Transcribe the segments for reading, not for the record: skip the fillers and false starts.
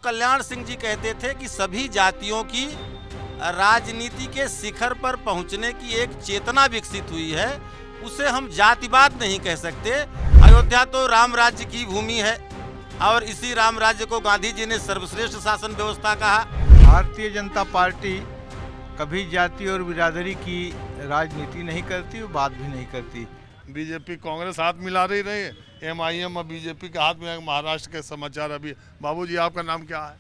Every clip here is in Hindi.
कल्याण सिंह जी कहते थे कि सभी जातियों की राजनीति के शिखर पर पहुंचने की एक चेतना विकसित हुई है, उसे हम जातिवाद नहीं कह सकते। अयोध्या तो राम राज्य की भूमि है और इसी राम राज्य को गांधी जी ने सर्वश्रेष्ठ शासन व्यवस्था कहा। भारतीय जनता पार्टी कभी जाति और बिरादरी की राजनीति नहीं करती और बात भी नहीं करती। बीजेपी कांग्रेस हाथ मिला रही है, एमआईएम और बीजेपी के हाथ में। महाराष्ट्र के समाचार अभी। बाबूजी, आपका नाम क्या है?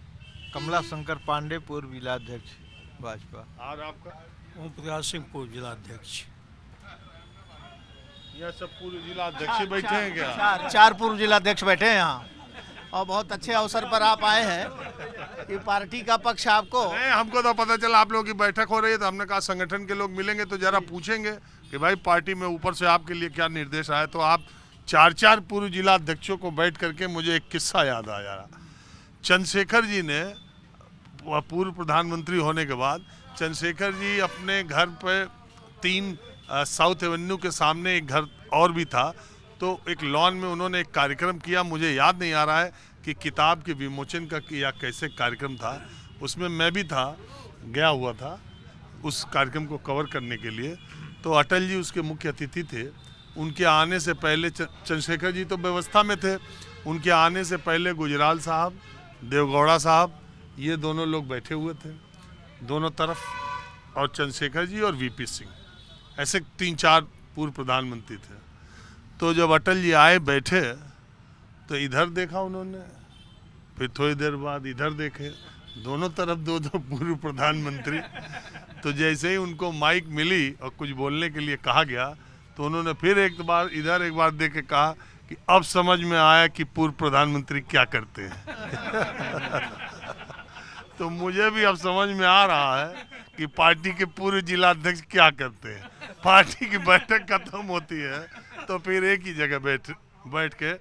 कमला शंकर पांडे, पूर्व जिलाध्यक्ष भाजपा। और आपका? ओम प्रकाश सिंह, पूर्व जिलाध्यक्ष। यह सब पूर्व जिलाध्यक्ष बैठे हैं क्या? चार पूर्व जिलाध्यक्ष बैठे हैं यहाँ और बहुत अच्छे अवसर पर आप आए हैं कि पार्टी का पक्ष आपको। नहीं, हमको तो पता चला आप लोगों की बैठक हो रही है, तो हमने कहा संगठन के लोग मिलेंगे तो जरा पूछेंगे कि भाई पार्टी में ऊपर से आपके लिए क्या निर्देश आया। तो आप चार पूर्व जिला अध्यक्षों को बैठ करके मुझे एक किस्सा याद आया। चंद्रशेखर जी ने पूर्व प्रधानमंत्री होने के बाद चंद्रशेखर जी अपने घर पर 3 साउथ एवेन्यू के सामने एक घर और भी था, तो एक लॉन में उन्होंने एक कार्यक्रम किया। मुझे याद नहीं आ रहा है कि किताब के विमोचन का या कैसे कार्यक्रम था, उसमें मैं भी था, गया हुआ था उस कार्यक्रम को कवर करने के लिए। तो अटल जी उसके मुख्य अतिथि थे। उनके आने से पहले चंद्रशेखर जी तो व्यवस्था में थे, उनके आने से पहले गुजराल साहब, देवगौड़ा साहब, ये दोनों लोग बैठे हुए थे दोनों तरफ, और चंद्रशेखर जी और वीपी सिंह, ऐसे 3-4 पूर्व प्रधानमंत्री थे। तो जब अटल जी आए बैठे तो इधर देखा उन्होंने, फिर थोड़ी देर बाद इधर देखे, दोनों तरफ 2-2 पूर्व प्रधानमंत्री। तो जैसे ही उनको माइक मिली और कुछ बोलने के लिए कहा गया तो उन्होंने फिर एक बार इधर एक बार देख के कहा कि अब समझ में आया कि पूर्व प्रधानमंत्री क्या करते हैं। तो मुझे भी अब समझ में आ रहा है कि पार्टी के पूर्व जिलाध्यक्ष क्या करते हैं। पार्टी की बैठक खत्म होती है तो फिर एक ही जगह बैठ के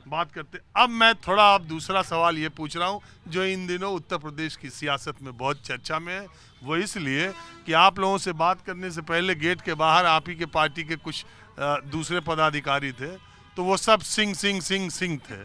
बात करते। अब मैं थोड़ा अब दूसरा सवाल ये पूछ रहा हूँ जो इन दिनों उत्तर प्रदेश की सियासत में बहुत चर्चा में है। वो इसलिए कि आप लोगों से बात करने से पहले गेट के बाहर आप ही के पार्टी के कुछ दूसरे पदाधिकारी थे, तो वो सब सिंह थे।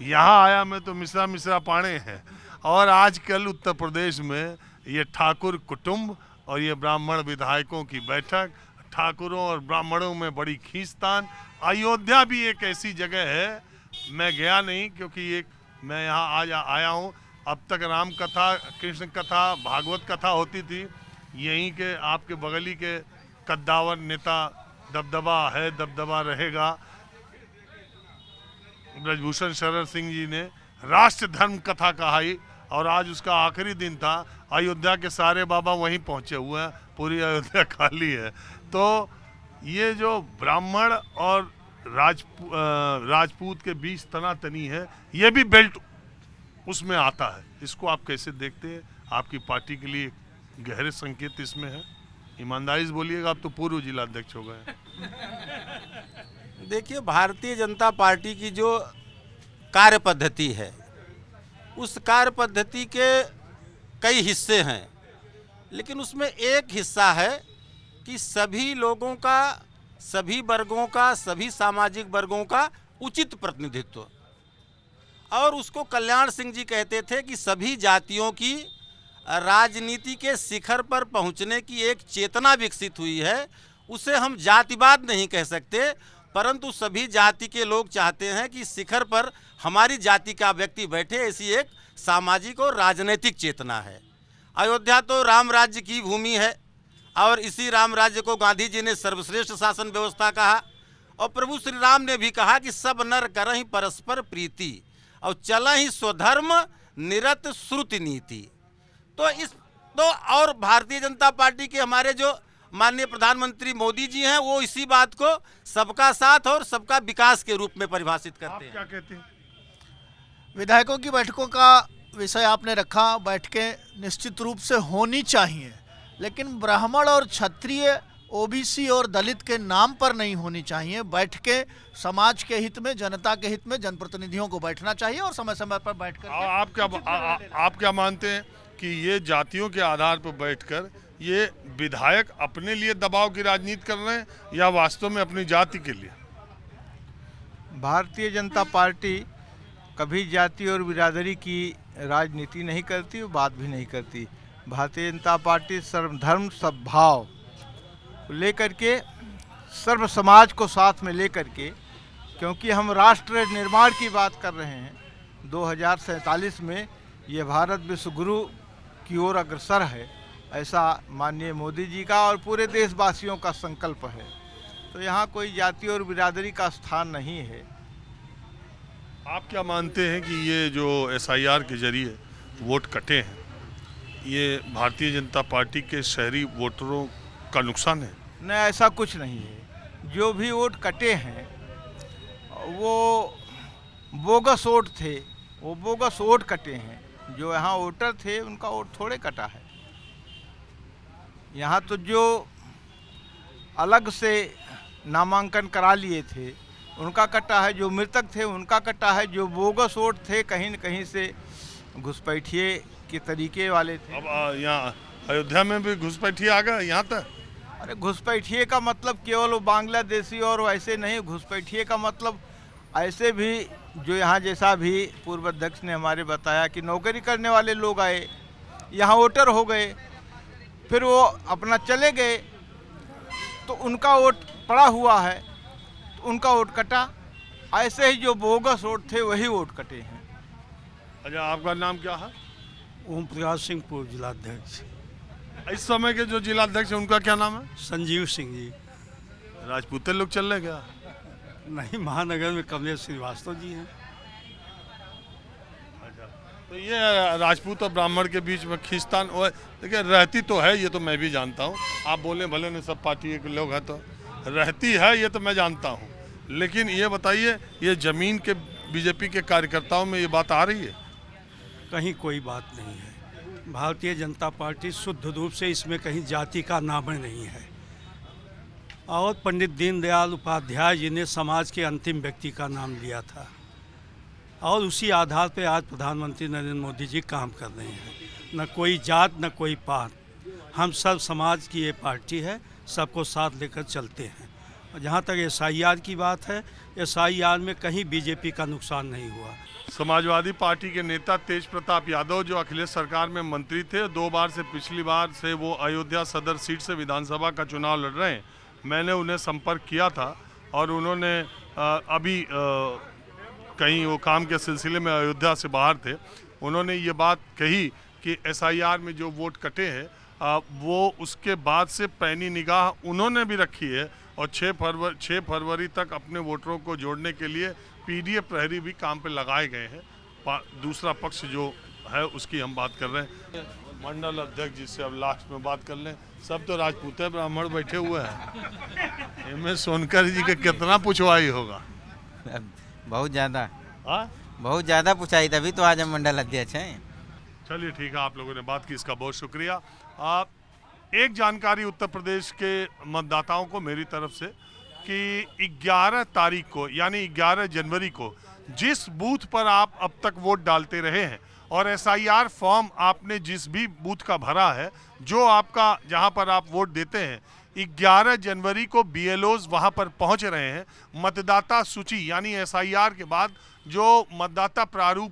यहाँ आया मैं तो मिश्रा पाणे हैं। और आजकल उत्तर प्रदेश में ये ठाकुर कुटुंब और ये ब्राह्मण विधायकों की बैठक, ठाकुरों और ब्राह्मणों में बड़ी खींचतान। अयोध्या भी एक ऐसी जगह है, मैं गया नहीं क्योंकि मैं यहाँ आज आया हूँ। अब तक राम कथा, कृष्ण कथा, भागवत कथा होती थी। यहीं के आपके बगली के कद्दावर नेता, दबदबा है दबदबा रहेगा, ब्रजभूषण शरण सिंह जी ने राष्ट्र धर्म कथा कहाई और आज उसका आखिरी दिन था। अयोध्या के सारे बाबा वहीं पहुँचे हुए हैं, पूरी अयोध्या खाली है। तो ये जो ब्राह्मण और राजपूत के बीच तनातनी है, ये भी बेल्ट उसमें आता है। इसको आप कैसे देखते हैं? आपकी पार्टी के लिए गहरे संकेत इसमें है। ईमानदारी से बोलिएगा, आप तो पूर्व जिलाध्यक्ष हो गए। देखिए, भारतीय जनता पार्टी की जो कार्य पद्धति है, उस कार्य पद्धति के कई हिस्से हैं, लेकिन उसमें एक हिस्सा है कि सभी लोगों का, सभी वर्गों का, सभी सामाजिक वर्गों का उचित प्रतिनिधित्व। और उसको कल्याण सिंह जी कहते थे कि सभी जातियों की राजनीति के शिखर पर पहुंचने की एक चेतना विकसित हुई है, उसे हम जातिवाद नहीं कह सकते, परंतु सभी जाति के लोग चाहते हैं कि शिखर पर हमारी जाति का व्यक्ति बैठे, ऐसी एक सामाजिक और राजनीतिक चेतना है। अयोध्या तो राम राज्य की भूमि है और इसी राम राज्य को गांधी जी ने सर्वश्रेष्ठ शासन व्यवस्था कहा। और प्रभु श्री राम ने भी कहा कि सब नर करहि परस्पर प्रीति और चलहि स्वधर्म निरत श्रुति नीति। तो और भारतीय जनता पार्टी के हमारे जो माननीय प्रधानमंत्री मोदी जी हैं, वो इसी बात को सबका साथ और सबका विकास के रूप में परिभाषित करते हैं। क्या कहते हैं? विधायकों की बैठकों का विषय आपने रखा, बैठकें निश्चित रूप से होनी चाहिए, लेकिन ब्राह्मण और क्षत्रिय, ओबीसी और दलित के नाम पर नहीं होनी चाहिए। बैठकें समाज के हित में, जनता के हित में, जनप्रतिनिधियों को बैठना चाहिए और समय समय पर बैठकर। आप क्या मानते हैं कि ये जातियों के आधार पर बैठकर ये विधायक अपने लिए दबाव की राजनीति कर रहे हैं या वास्तव में अपनी जाति के लिए? भारतीय जनता पार्टी कभी जाति और बिरादरी की राजनीति नहीं करती, वो बात भी नहीं करती। भारतीय जनता पार्टी सर्वधर्म सद्भाव को लेकर के, सर्व समाज को साथ में लेकर के, क्योंकि हम राष्ट्र निर्माण की बात कर रहे हैं, 2047 में ये भारत विश्व गुरु की ओर अग्रसर है, ऐसा माननीय मोदी जी का और पूरे देशवासियों का संकल्प है। तो यहाँ कोई जाति और बिरादरी का स्थान नहीं है। आप क्या मानते हैं कि ये जो SIR के जरिए वोट कटे हैं, ये भारतीय जनता पार्टी के शहरी वोटरों का नुकसान है? नहीं, ऐसा कुछ नहीं है। जो भी वोट कटे हैं वो बोगस वोट थे, वो बोगस वोट कटे हैं। जो यहाँ वोटर थे उनका वोट थोड़े कटा है। यहाँ तो जो अलग से नामांकन करा लिए थे उनका कटा है, जो मृतक थे उनका कटा है, जो बोगस वोट थे कहीं न कहीं से घुसपैठिए के तरीके वाले थे। अब यहाँ अयोध्या में भी घुसपैठिए आ गए यहाँ तक। अरे घुसपैठिए का मतलब केवल वो बांग्लादेशी और वैसे नहीं, घुसपैठिए का मतलब ऐसे भी जो यहाँ, जैसा भी पूर्व अध्यक्ष ने हमारे बताया कि नौकरी करने वाले लोग आए, यहाँ वोटर हो गए, फिर वो अपना चले गए, तो उनका वोट पड़ा हुआ है, तो उनका वोट कटा। ऐसे ही जो बोगस वोट थे वही वोट कटे हैं। अच्छा, आपका नाम क्या है? ओम प्रकाश सिंह पूर्व जिलाध्यक्ष। इस समय के जो जिलाध्यक्ष हैं उनका क्या नाम है? संजीव सिंह जी। राजपूते लोग चल रहे क्या? नहीं, महानगर में कमलेश श्रीवास्तव जी हैं। अच्छा, तो ये राजपूत और ब्राह्मण के बीच में खींचतान देखिए रहती तो है, ये तो मैं भी जानता हूँ। आप बोले भले नहीं सब पार्टी के लोग हैं, तो रहती है ये तो मैं जानता हूँ, लेकिन ये बताइए ये जमीन के बीजेपी के कार्यकर्ताओं में ये बात आ रही है? कहीं कोई बात नहीं है। भारतीय जनता पार्टी शुद्ध रूप से इसमें कहीं जाति का नाम नहीं है। और पंडित दीनदयाल उपाध्याय जी ने समाज के अंतिम व्यक्ति का नाम लिया था और उसी आधार पर आज प्रधानमंत्री नरेंद्र मोदी जी काम कर रहे हैं। न कोई जात न कोई पात, हम सब समाज की ये पार्टी है, सबको साथ लेकर चलते हैं। और जहाँ तक SIR की बात है, SIR में कहीं बीजेपी का नुकसान नहीं हुआ। समाजवादी पार्टी के नेता तेज प्रताप यादव जो अखिलेश सरकार में मंत्री थे, 2 बार से पिछली बार से वो अयोध्या सदर सीट से विधानसभा का चुनाव लड़ रहे हैं। मैंने उन्हें संपर्क किया था और उन्होंने अभी कहीं वो काम के सिलसिले में अयोध्या से बाहर थे। उन्होंने ये बात कही कि SIR में जो वोट कटे हैं वो उसके बाद से पैनी निगाह उन्होंने भी रखी है और 6 फरवरी तक अपने वोटरों को जोड़ने के लिए PDF प्रहरी भी काम पे लगाए गए हैं। दूसरा पक्ष जो है उसकी हम बात कर रहे हैं। मंडल अध्यक्ष जिससे अब लास्ट में बात कर लें, सब तो राजपूत ब्राह्मण बैठे हुए हैं। MS सोनकर जी का कितना पुछवाई होगा? बहुत ज़्यादा, हाँ बहुत ज़्यादा पूछाई, तभी तो आज हम मंडल अध्यक्ष हैं। चलिए ठीक है, आप लोगों ने बात की, इसका बहुत शुक्रिया। एक जानकारी उत्तर प्रदेश के मतदाताओं को मेरी तरफ से कि 11 तारीख को यानी 11 जनवरी को जिस बूथ पर आप अब तक वोट डालते रहे हैं और SIR फॉर्म आपने जिस भी बूथ का भरा है, जो आपका जहां पर आप वोट देते हैं, 11 जनवरी को BLOs वहां पर पहुंच रहे हैं। मतदाता सूची यानी SIR के बाद जो मतदाता प्रारूप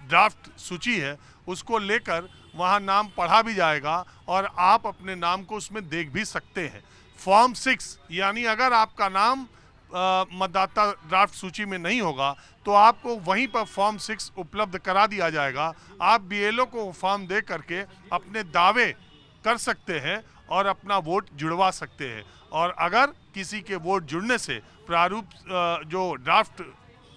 ड्राफ्ट सूची है उसको लेकर वहां नाम पढ़ा भी जाएगा और आप अपने नाम को उसमें देख भी सकते हैं। फॉर्म 6 यानी अगर आपका नाम मतदाता ड्राफ्ट सूची में नहीं होगा तो आपको वहीं पर फॉर्म 6 उपलब्ध करा दिया जाएगा। आप BLO को फॉर्म दे करके अपने दावे कर सकते हैं और अपना वोट जुड़वा सकते हैं। और अगर किसी के वोट जुड़ने से प्रारूप जो ड्राफ्ट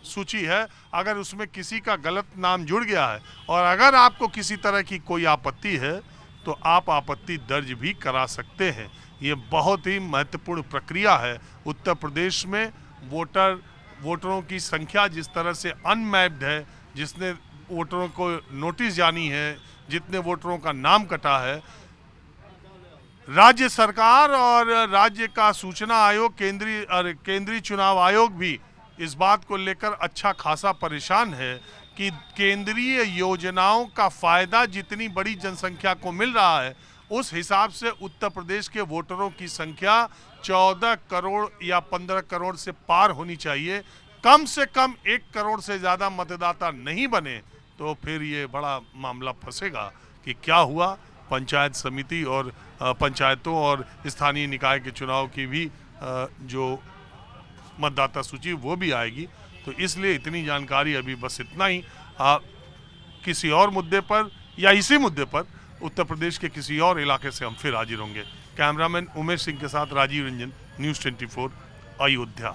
सूची है, अगर उसमें किसी का गलत नाम जुड़ गया है और अगर आपको किसी तरह की कोई आपत्ति है तो आप आपत्ति दर्ज भी करा सकते हैं। ये बहुत ही महत्वपूर्ण प्रक्रिया है। उत्तर प्रदेश में वोटरों की संख्या जिस तरह से अनमैप्ड है, जिसने वोटरों को नोटिस जानी है, जितने वोटरों का नाम कटा है, राज्य सरकार और राज्य का सूचना आयोग, केंद्रीय चुनाव आयोग भी इस बात को लेकर अच्छा खासा परेशान है कि केंद्रीय योजनाओं का फायदा जितनी बड़ी जनसंख्या को मिल रहा है उस हिसाब से उत्तर प्रदेश के वोटरों की संख्या 14 करोड़ या 15 करोड़ से पार होनी चाहिए। कम से कम 1 करोड़ से ज़्यादा मतदाता नहीं बने तो फिर ये बड़ा मामला फंसेगा कि क्या हुआ। पंचायत समिति और पंचायतों और स्थानीय निकाय के चुनाव की भी जो मतदाता सूची वो भी आएगी। तो इसलिए इतनी जानकारी अभी बस इतना ही। किसी और मुद्दे पर या इसी मुद्दे पर उत्तर प्रदेश के किसी और इलाके से हम फिर हाजिर होंगे। कैमरामैन उमेश सिंह के साथ राजीव रंजन, न्यूज़ 24 अयोध्या।